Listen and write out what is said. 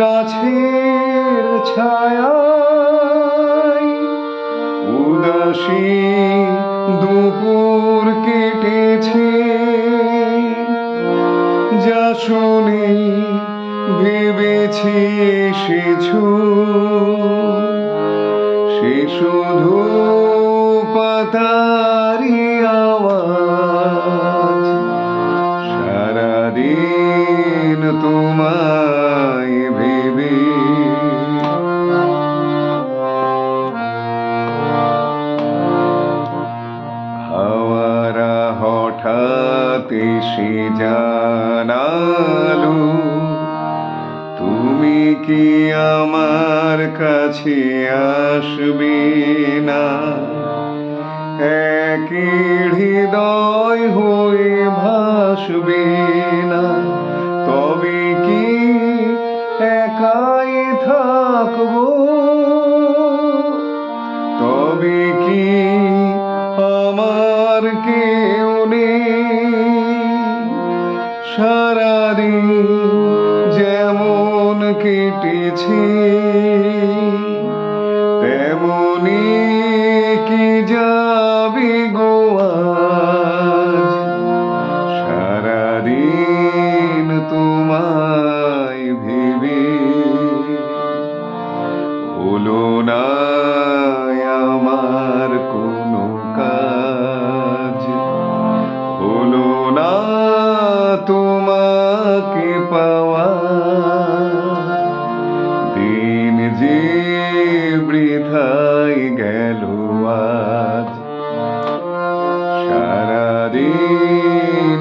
গাছের ছায়ায় উদাসী দুপুর কেটেছে, যা শুনে ভেবেছি এসেছো, সে শুধু পাতারি আওয়াজ। সারাদিন তোমায় ভেবে হাওয়ারা হঠাৎ এসে জানালো, তুমি কি আমার কাছে আসবে না? একই হৃদয় হয়ে ভাসবে না? তবে কি একাই থাকবো? তবে কি আমার কেউ নেই? সারাদিন যেমন কেটেছে, তেমনি কি যাবে গো আজ? সারাদিন তোমায় ভেবে হলো না আমার কোনো কাজ, হলো না তোমাকে পাওয়া। দিন যে বৃথাই গেল আজ। সারাদিন